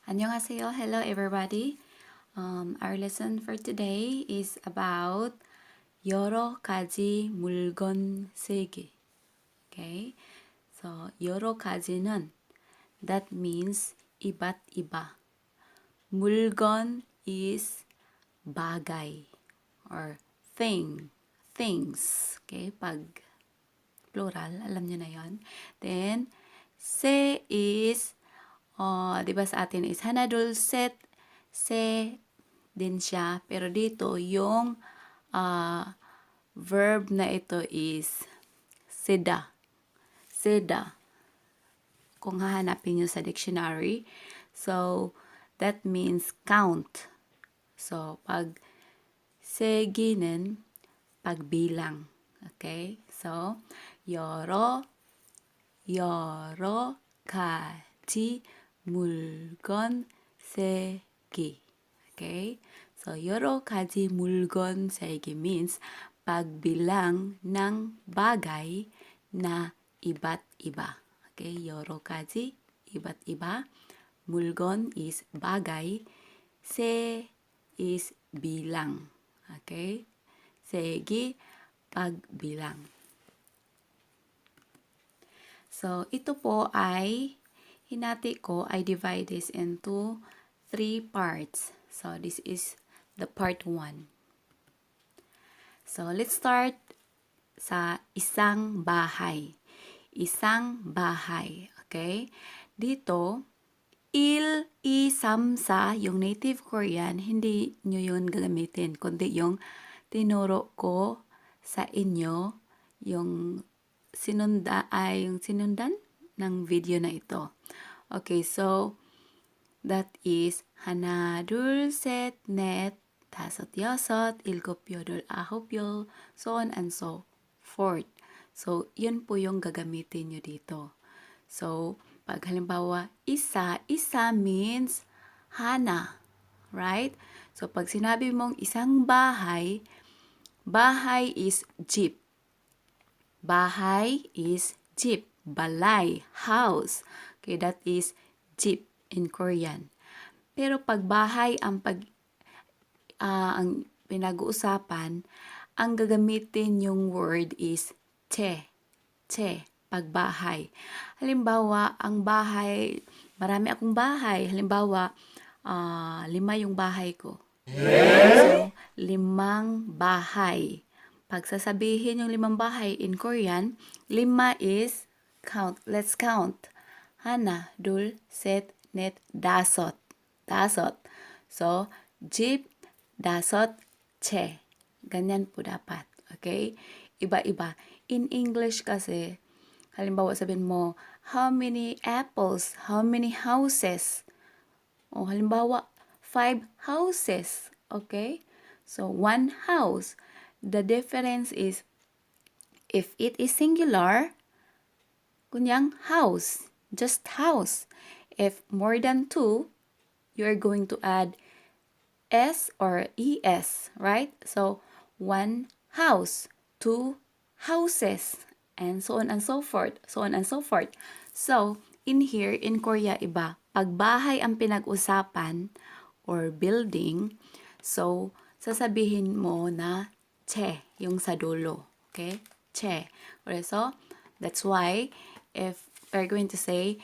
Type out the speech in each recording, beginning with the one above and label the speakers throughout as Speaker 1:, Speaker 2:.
Speaker 1: 안녕하세요. Hello, everybody. Our lesson for today is about 여러 가지 물건 세기. Okay? So, 여러 가지는 that means iba't iba. 물건 is bagay or things. Okay? Pag plural, alam nyo na yon. Then, se is di ba sa atin is hanadul set, se din siya. Pero dito, yung verb na ito is seda. Seda. Kung hahanapin nyo sa dictionary. So, that means count. So, pag segi는, pagbilang. Okay? So, 여러 가지 물건 세기. Okay? So, 여러 가지 물건 세기 means pagbilang ng bagay na iba't iba. Okay? 여러 가지, iba't iba. 물건 is bagay. Se is bilang. Okay? 세기, pagbilang. So, ito po ay hinati ko, I divide this into 3 parts. So, this is the part 1. So, let's start sa isang bahay. Isang bahay. Okay? Dito, samsa, yung native Korean, hindi nyo yun gagamitin, kundi yung tinuro ko sa inyo, yung sinundan ng video na ito. Okay, so that is 하나, 둘, 셋, 넷, 다섯, 여섯, 일곱, 여덟, 아홉, 열, so on and so forth. So, yun po yung gagamitin nyo dito. So, pag halimbawa, isa means hana, right? So, pag sinabi mong isang bahay, bahay is jeep. Bahay is jeep. Balay, house. Okay, that is jeep in Korean. Pero pag bahay ang ang pinag-uusapan, ang gagamitin yung word is che. Che, pagbahay. Halimbawa, ang bahay, marami akong bahay. Halimbawa, 5 yung bahay ko. So, 5 bahay. Pag sasabihin yung 5 bahay in Korean, 5 is count. Let's count. 하나, 둘, 셋, 넷, 다섯. 다섯. So, 집, 다섯, 채. Ganyan po dapat. Okay? Iba-iba. In English kasi, halimbawa sabihin mo, how many apples? How many houses? O halimbawa, 5 houses. Okay? So, 1 house. The difference is, if it is singular, kunyang house, just house. If more than 2, you're going to add S or ES, right? So, 1 house, 2 houses, and so on and so forth, so on and so forth. So, in here, in Korea, iba. Pag bahay ang pinag-usapan or building, so, sasabihin mo na che, yung sa dulo. Okay? Che. Okay, so, that's why, if we're going to say,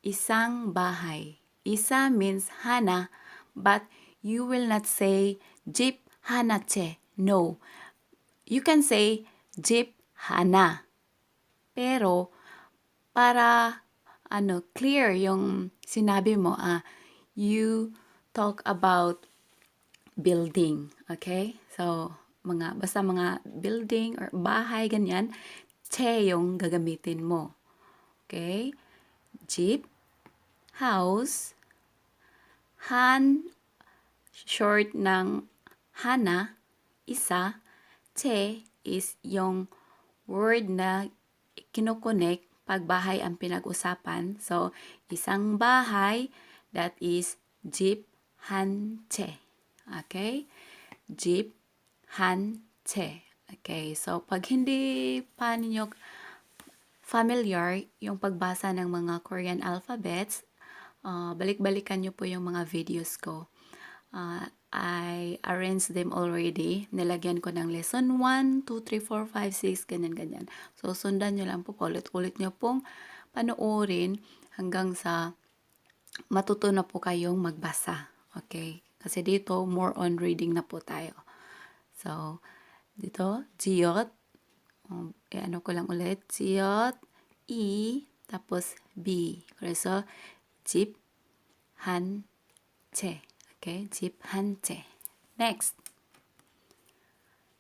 Speaker 1: isang bahay. Isa means hana, but you will not say jeep hana che. No. You can say jeep hana. Pero, para clear yung sinabi mo, you talk about building. Okay? So, basta mga building or bahay, ganyan, che yung gagamitin mo. Okay? Jeep, house, short ng hana, isa, che is yung word na kinokonek pag bahay ang pinag-usapan. So, isang bahay, that is jeep 한 채. Okay? Jeep 한 채. Okay, so pag hindi pa ninyo familiar yung pagbasa ng mga Korean alphabets, balik-balikan nyo po yung mga videos ko. I arranged them already. Nilagyan ko ng lesson 1, 2, 3, 4, 5, 6, ganyan-ganyan. So, sundan nyo lang po. Paulit-ulit nyo pong panoorin hanggang sa matuto na po kayong magbasa. Okay? Kasi dito, more on reading na po tayo. So, dito, jiot. Ano ko lang ulit. Jiot, i, tapos b. 그래서 집, 한, 채. Okay? 집, 한 채. Next.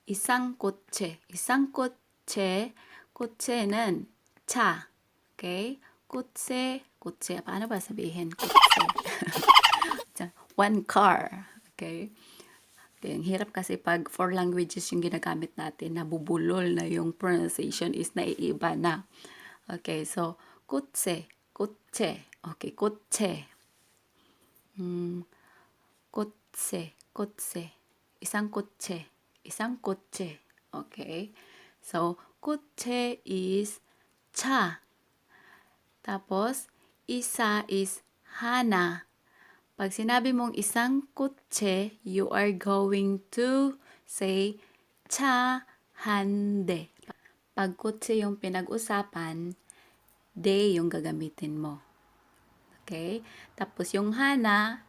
Speaker 1: isang kotse. Isang kotse. Kotse는 차. Okay? kotse. Kotse. Paano ba sabihin? Kotse. One car. Okay? Okay, ang hirap kasi pag four languages yung ginagamit natin, nabubulol na yung pronunciation is naiiba na. Okay, so, kotse. Kotse. Okay, kotse. kotse. Kotse. Isang kotse. Isang kotse. Okay. So, kotse is 차. Tapos, isa is hana. Pag sinabi mong isang kotse, you are going to say 차 한 대. Pag kotse yung pinag-usapan, de yung gagamitin mo. Okay? Tapos yung hana,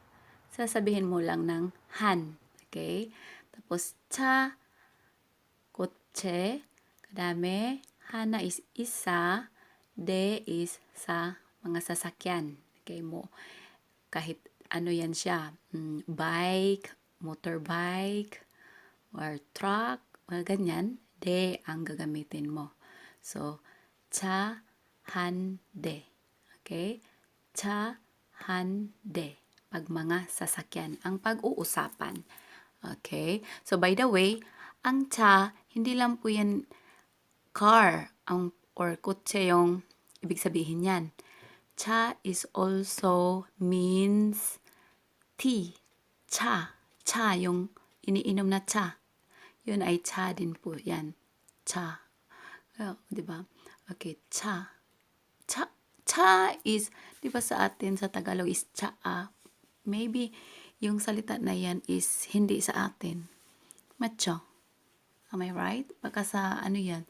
Speaker 1: sasabihin mo lang ng han. Okay? Tapos 차, kotse, kadami, hana is isa, de is sa mga sasakyan. Okay mo. Kahit ano yan siya, bike, motorbike, or truck, mga ganyan, de ang gagamitin mo. So, 차 한 대. Okay? 차 한 대. Pag mga sasakyan, ang pag-uusapan. Okay? So, by the way, ang cha, hindi lang po yan car or kotse yung ibig sabihin yan. Cha is also means tea. Cha. Cha, yung iniinom na cha. Yun ay cha din po yan. Cha. Diba? Okay, cha. Cha. Cha is, diba sa atin sa Tagalog is cha. Maybe yung salita na yan is hindi sa atin. Macho. Am I right? Baka sa ano yan,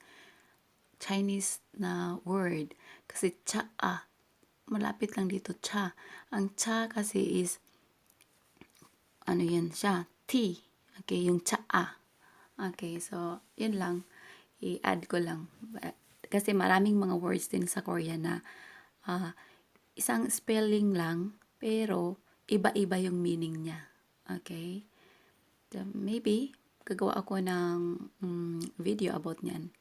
Speaker 1: Chinese na word. Kasi cha. Malapit lang dito, cha. Ang cha kasi is, ano yan siya, tea. Okay, yung cha. Okay, so, yun lang. I-add ko lang. Kasi maraming mga words din sa Korean na isang spelling lang, pero iba-iba yung meaning niya. Okay? So, maybe, gagawa ako ng video about niyan.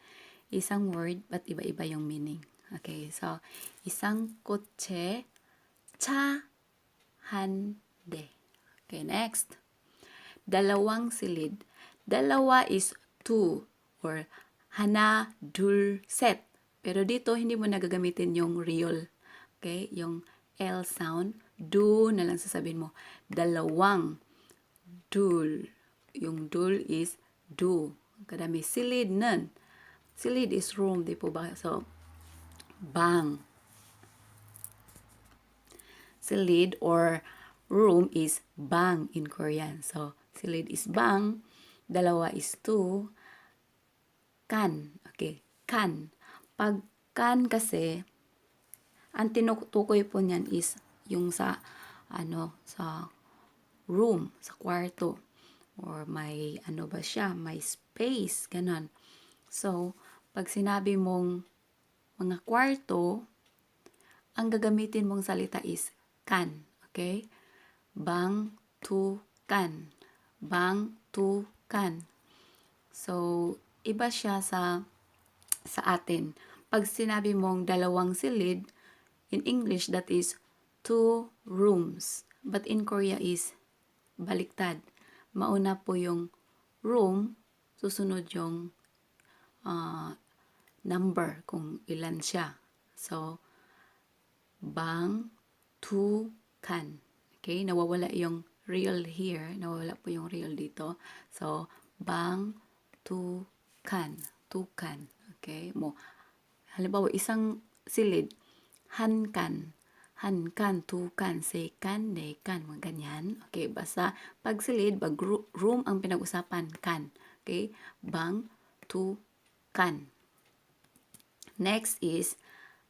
Speaker 1: Isang word, but iba-iba yung meaning. Okay, so, isang kotse, 차 한 대. Okay, next. dalawang silid. Dalawa is two, or 하나, 둘, 셋. Pero dito, hindi mo nagagamitin yung real. Okay, yung L sound. Do na lang sasabihin mo. Dalawang. Dul. Yung dul is do. Kadami. Silid nun. Silid is room, di po ba? So, bang. Silid or room is bang in Korean. So, silid is bang. Dalawa is two. Kan. Okay, kan. Pag kan kasi, ang tinutukoy po niyan is yung sa, sa room, sa kwarto. Or may, ba siya, may space, ganon. So, pag sinabi mong mga kwarto, ang gagamitin mong salita is kan. Okay? Bang, tu, kan. Bang, tu, kan. So, iba siya sa atin. Pag sinabi mong dalawang silid, in English, that is two rooms. But in Korea is baliktad. Mauna po yung room, susunod yung number kung ilan siya. So, bang, tu, kan. Okay, nawawala yung real here. Nawawala po yung real dito. So, bang, tu, kan. Tu, kan. Okay, mo. Halimbawa, isang silid, han kan. 1 kan, 2 kan, 3 kan, 4 kan, mga ganyan. Okay, basta pag silid, pag room ang pinag-usapan, kan. Okay, bang, 2 kan. Next is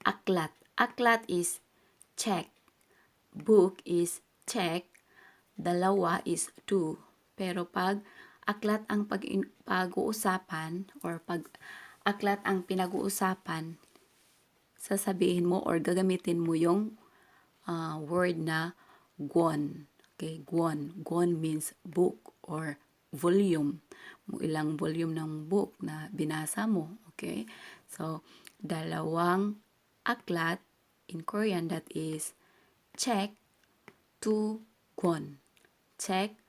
Speaker 1: aklat. Aklat is check. Book is check. Dalawa is 2. Pero pag aklat ang pag-uusapan or pag aklat ang pinag-uusapan, sasabihin mo or gagamitin mo yung word na gwon. Okay, gwon. Gwon means book or volume. Ilang volume ng book na binasa mo. Okay, so dalawang aklat in Korean, that is check, 2 gwon. Check,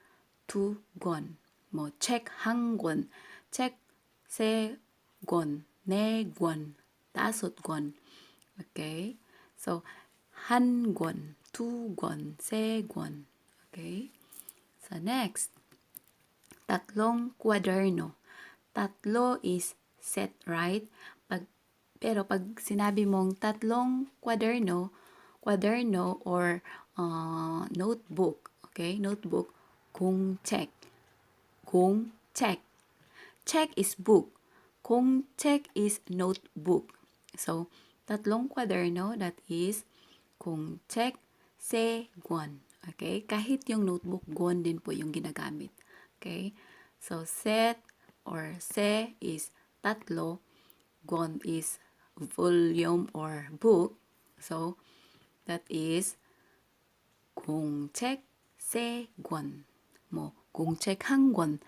Speaker 1: 2 gwon. 뭐 책 한 권, 책 3권, 4권, 5권. Okay? So, 1권, 2권, 3권. Okay? So, next. Tatlong kwaderno. Tatlo is set, right? Pero pag sinabi mong tatlong kwaderno or notebook, okay? Notebook, 공책. 공책. Check is book. 공책 is notebook. So, tatlong kwaderno, that is 공책 3권. Okay? Kahit yung notebook, 권 din po yung ginagamit. Okay? So, set or se is tatlo. 권 is volume or book. So, that is 공책 3권. 뭐 공책 1권,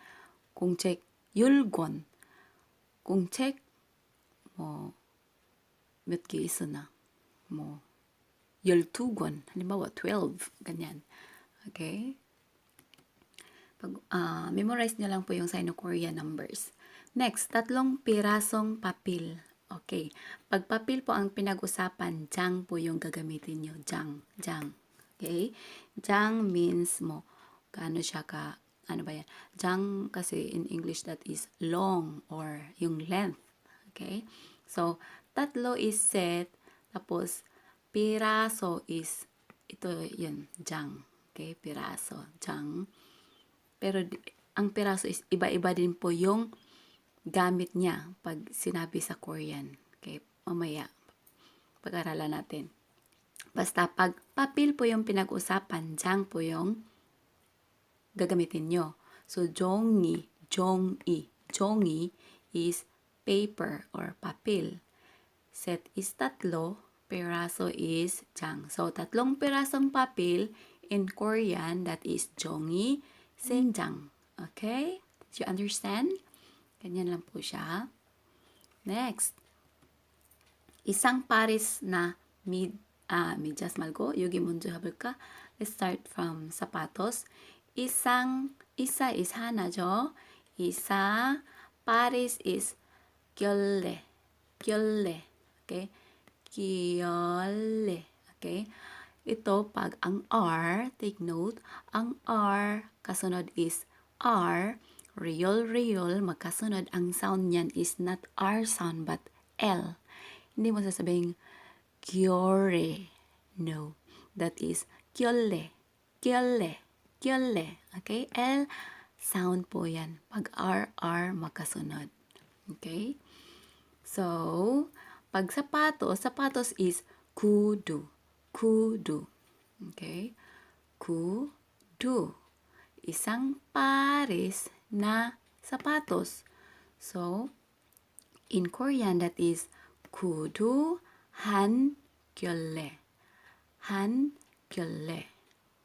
Speaker 1: 공책 10권, 공책 몇 개 있으나 12권, halimbawa 12, ganyan. Okay? Memorize nyo lang po yung Sino-Korean numbers. Next, tatlong pirasong papel. Okay. Pag papel po ang pinag-usapan, jang po yung gagamitin nyo. Jang. Okay? Jang means gaano siya ka, ano ba yan? Jang kasi in English that is long or yung length. Okay? So, tatlo is set, tapos piraso is, ito yun, jang. Okay? Piraso, jang. Pero ang piraso is iba-iba din po yung gamit niya pag sinabi sa Korean. Okay? Mamaya, pag-aralan natin. Basta pag papel po yung pinag-usapan, jang po yung gagamitin nyo. So, 종이 is paper or papel. Set is tatlo, piraso is jang. So, tatlong pirasong papel in Korean, that is 종이, senjang. Okay? Did you understand? Ganyan lang po siya. Next. Isang pares na medyas 말고 여기 먼저 해볼까? Let's start from sapatos. isa is 하나죠. isa, pares is 결레. Okay? 결레. Okay? Ito, pag ang R, take note, ang R, kasunod is R, real, magkasunod, ang sound niyan is not R sound, but L. Hindi mo sasabihin, gyore. No. That is, gyole. Okay? L, sound po yan. Pag R, magkasunod. Okay? So, pag sapatos is kudu. Okay? Kudu. Isang pares na sapatos. So, in Korean, that is 구두 한 켤레.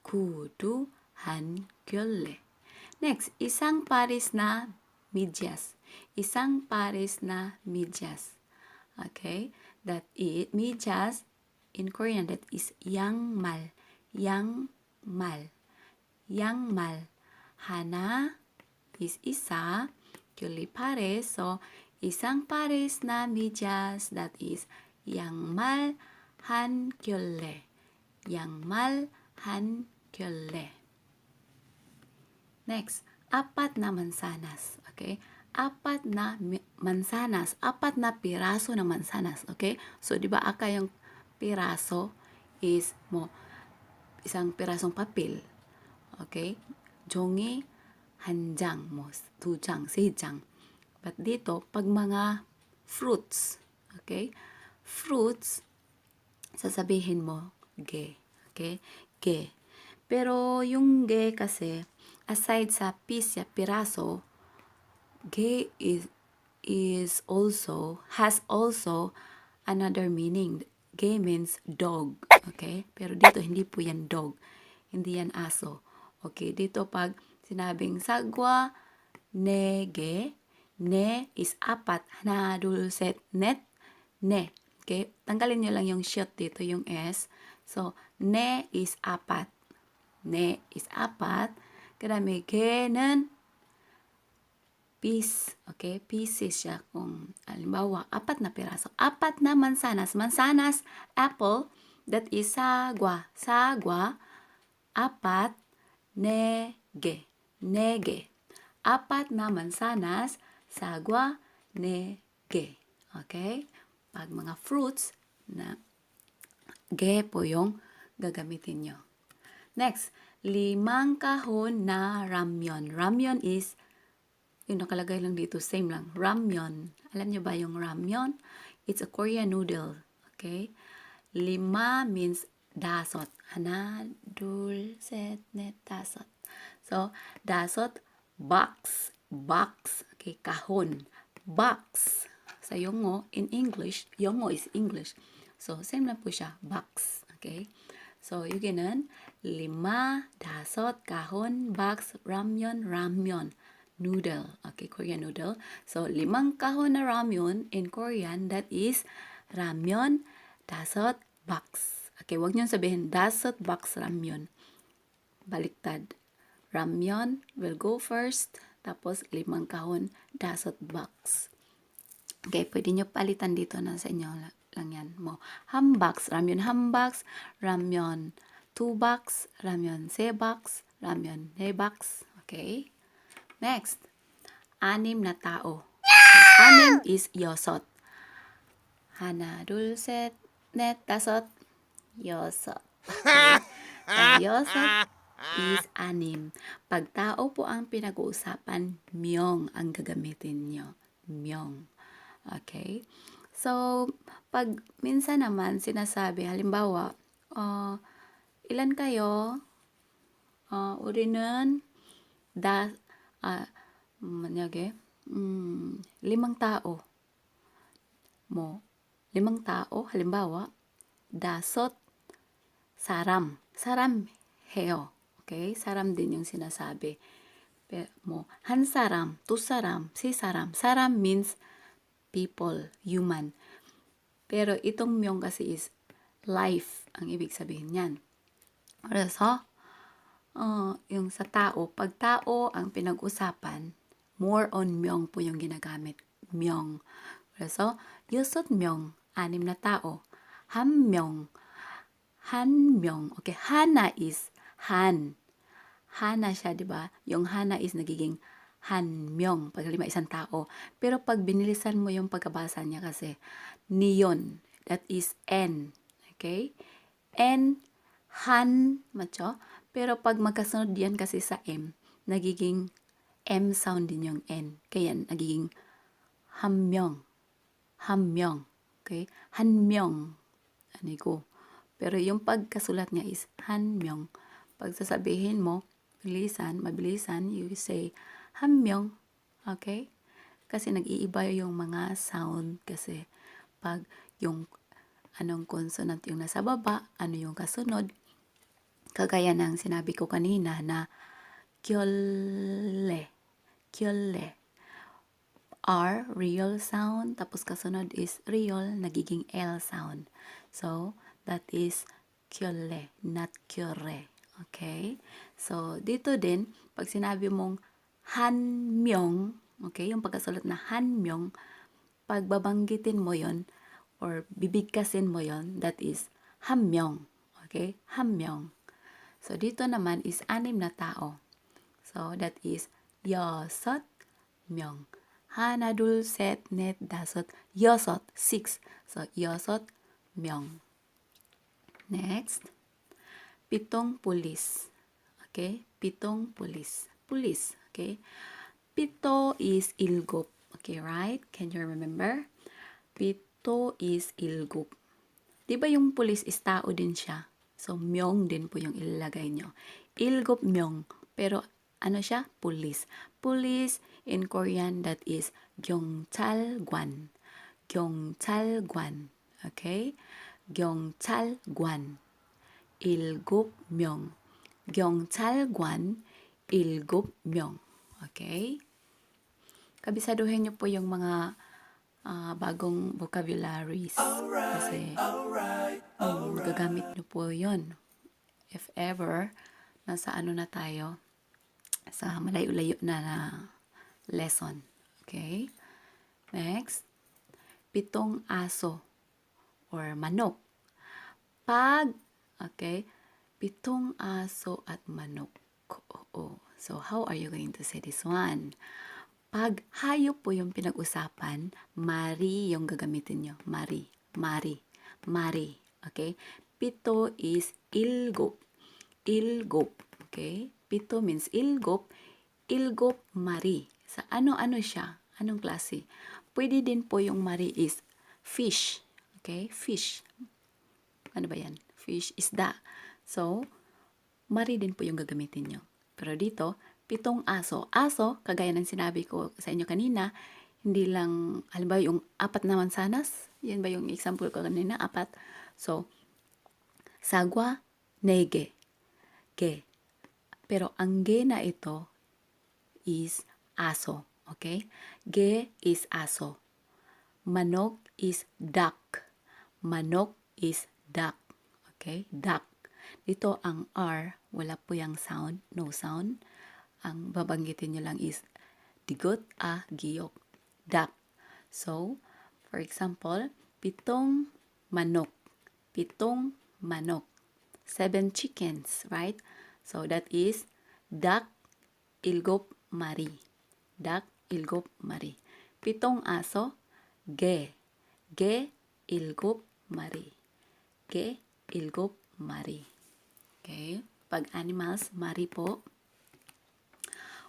Speaker 1: 구두 한 켤레. Next, isang pares na medyas. Okay? That is, medyas, in Korean, that is 양말. 하나 is isa, 켤레 pares. So, isang pares na medyas, that is 양말 한 켤레. Next, apat na mansanas. Okay? Apat na mansanas. Apat na piraso ng mansanas. Okay? So, di ba aka yung piraso? is mo isang pirasong papel. Okay? 종이 한 장, mo 2장, 3장. But dito, pag mga fruits, okay? Fruits, sasabihin mo, ge. Okay? Ge. Pero yung ge kasi, aside sa piece, piraso, ge has also another meaning. Ge means dog. Okay? Pero dito, hindi po yan dog. Hindi yan aso. Okay? Dito, pag sinabing sagwa, nege, ne is apat. Hana, dul, set, net, ne. Okay? Tanggalin nyo lang yung shot dito, yung S. So, ne is apat. Ne is apat. 그다음에 개는 piece. Okay? Pieces siya. Kung halimbawa, apat na piraso. Apat na mansanas. Mansanas, apple. That is sagwa. Sagwa, apat, nege. Nege. Apat na mansanas, sagwa, nege. Okay? Pag mga fruits, na ge po yung gagamitin nyo. Next, 5 kahon na ramyon. Ramyon is, yung nakalagay lang dito, same lang. Ramyon. Alam nyo ba yung ramyon? It's a Korean noodle. Okay? 5 means dasot. Hana, dul, set, net, dasot. So, dasot, box. Box. Okay, kahon. Box. Sa yongo, in English, yongo is English. So, same lang po siya. Box. Okay? So, yun 5, 10, kahon, box, ramyon, ramyon. Noodle. Okay, Korean noodle. So, 5 kahon na ramyon in Korean, that is ramyon, 10 box. Okay, wag niyo sabihin 10 box ramyon. Baliktad. Ramyon will go first, tapos 5 kahon, 10 box. Okay, pwede nyo palitan dito na sa inyo lang yan mo. Hambox, ramyon hambox, ramyon 2 box, ramyon 3 box, ramyon 4 box. Okay? Next, 6 na tao. Okay, 6 is yosot. Hana, dul, set, net, dasot, yosot. Okay? Ang yosot is 6. Pag tao po ang pinag-uusapan, myong ang gagamitin nyo. Myong. Okay? So, pag minsan naman sinasabi, halimbawa, ilan kayo? 우리는 만약에 5 tao. Mo, 5 tao, halimbawa, 5 saram. Saram heyo. Okay? Saram din yung sinasabi. Mo, 한 사람, 2 saram, 3 saram. Saram means people, human. Pero itong myong kasi is life ang ibig sabihin niyan. 그래서 yung sa tao, pag tao ang pinag-usapan, more on myong po yung ginagamit. myong. 그래서 6명, 6 na tao. 한 명. Okay, hana is han. Hana siya, di ba? Yung hana is nagiging 한명, pag 5 isang tao. Pero pag binilisan mo yung pagkabasa niya kasi, niyon, that is N. Okay? N, han, macho. Pero pag magkasunod yan kasi sa M, nagiging M sound din yung N. Kaya nagiging 한명. 한명. Okay? 한명. Anigo. Pero yung pagkasulat niya is 한명. Pag sasabihin mo, mabilisan, you say, 한명. Okay? Kasi nag-iiba yung mga sound kasi pag yung anong consonant yung nasa baba, ano yung kasunod. Kagaya ng sinabi ko kanina na kyole. Kyole. R, real sound. Tapos kasunod is real, nagiging L sound. So, that is kyole, not kyore. Okay? So, dito din, pag sinabi mong 한명, okay, yung pagkasulat na 한명, pagbabanggitin mo yon or bibigkasin mo yon, that is 한명. Okay? 한명. So, dito naman is 6 na tao. So, that is 6명. 하나, 둘, 셋, 넷, 다섯, 6. So, 6명. Next, pitong pulis. Okay? Pitong pulis. Pulis. Okay? Pito is ilgop. Okay, right? Can you remember? Pito is ilgop. Di ba yung pulis is tao din siya? So, myong din po yung ilalagay nyo. Ilgop myong. Pero, ano siya? Pulis. Pulis in Korean, that is 경찰관. 경찰관. Okay? 경찰관. 일곱 명. 경찰관. 일곱 명. Okay? Kabisaduhin nyo po yung mga bagong vocabularies. Kasi gagamit nyo po yun. If ever, nasa ano na tayo, sa malayo-layo na lesson. Okay? Next, pitong aso or manok. Okay, pitong aso at manok. Oo. So, how are you going to say this one? Pag hayop po yung pinag-usapan, mari yung gagamitin nyo. Mari. Mari. Mari. Okay? Pito is ilgop. Ilgop. Okay? Pito means ilgop. Ilgop mari. Sa ano-ano siya? Anong klase? Pwede din po yung mari is fish. Okay? Fish. Ano ba yan? Fish, isda. So, mari din po yung gagamitin nyo. Pero dito, pitong aso. Aso, kagaya ng sinabi ko sa inyo kanina, hindi lang, halimbawa yung 4 na mansanas, yan ba yung example ko kanina, 4. So, sagwa, nege, ge. Pero ang ge na ito is aso. Okay? Ge is aso. Manok is duck. Manok is duck. Okay? Duck. Dito ang R, wala po yung sound, no sound. Ang babanggitin nyo lang is digot, giyok, duck. So, for example, pitong manok. Pitong manok. 7 chickens, right? So, that is duck, ilgop, mari. Duck, ilgop, mari. Pitong aso, ge. Ge, ilgop, mari. Ge, ilgop, mari. Okay? Pag animals, mari po.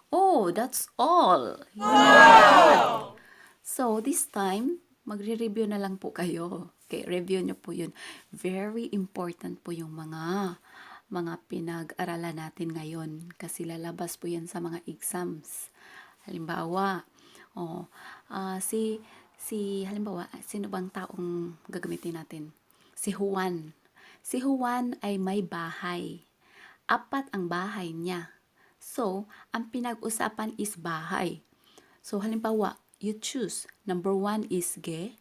Speaker 1: Oh, that's all. Wow! So, this time, magre-review na lang po kayo. Okay, review nyo po yun. Very important po yung mga pinag-aralan natin ngayon. Kasi lalabas po yan sa mga exams. Halimbawa, halimbawa, sino bang taong gagamitin natin? Si Juan. Si Juan ay may bahay. 4 ang bahay niya. So, ang pinag-usapan is bahay. So, halimbawa, you choose. Number 1 is ge.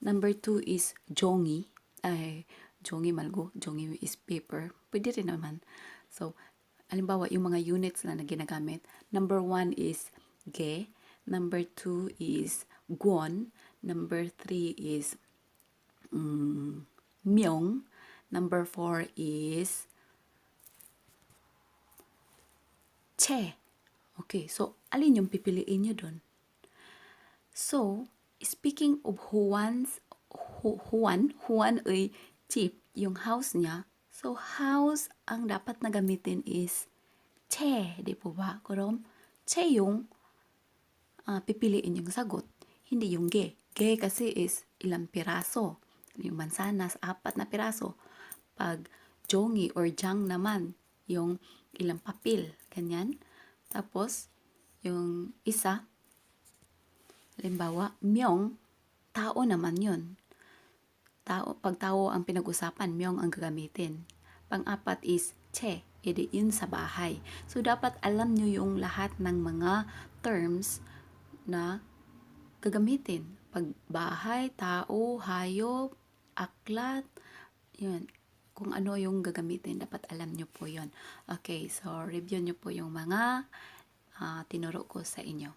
Speaker 1: Number 2 is jongi. Jongi malgo. Jongi is paper. Pwede rin naman. So, halimbawa, yung mga units na ginagamit. Number 1 is ge. Number 2 is gwon. Number 3 is myong. Number 4 is che. Okay, so alin yung pipiliin nyo dun? So, speaking of Juan ay chief, yung house niya. So, house ang dapat na gamitin is che, di po ba? Karom, che yung pipiliin yung sagot. Hindi yung ge. Ge kasi is ilang piraso. Yung mansanas, 4 na piraso. Pag jongi or jang naman, yung ilang papel. Ganyan. Tapos, yung isa, halimbawa, myong, tao naman yun. Pag tao ang pinag-usapan, myong ang gagamitin. Pang-4 is che, edi yun sa bahay. So, dapat alam nyo yung lahat ng mga terms na gagamitin. Pag bahay, tao, hayop, aklat, yun. Kung ano yung gagamitin, dapat alam nyo po yun. Okay, so review nyo po yung mga tinuro ko sa inyo.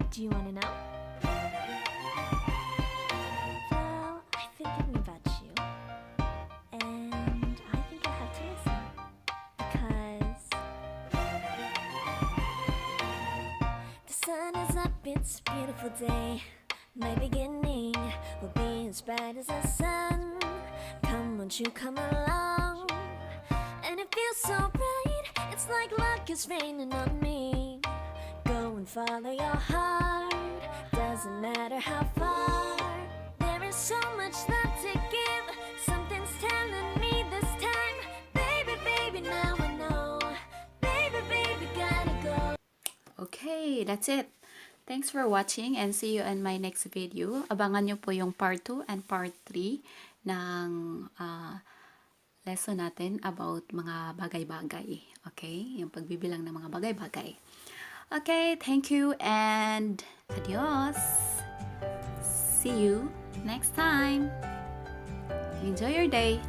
Speaker 2: Do you want to know? Well, I've been thinking about you. And I think I have to listen. Because the sun is up It's a beautiful day. My beginning will be as bright as the sun. Come, won't you come along? And it feels so bright. It's like luck is raining on me. Go and follow your heart. Doesn't matter how far. There is so much love to give. Something's telling me this time. Baby, baby, now I know. Baby, baby, gotta go.
Speaker 1: Okay, that's it. Thanks for watching and see you in my next video. Abangan nyo po yung part 2 and part 3 ng lesson natin about mga bagay-bagay. Okay? Yung pagbibilang ng mga bagay-bagay. Okay, thank you and adios. See you next time. Enjoy your day.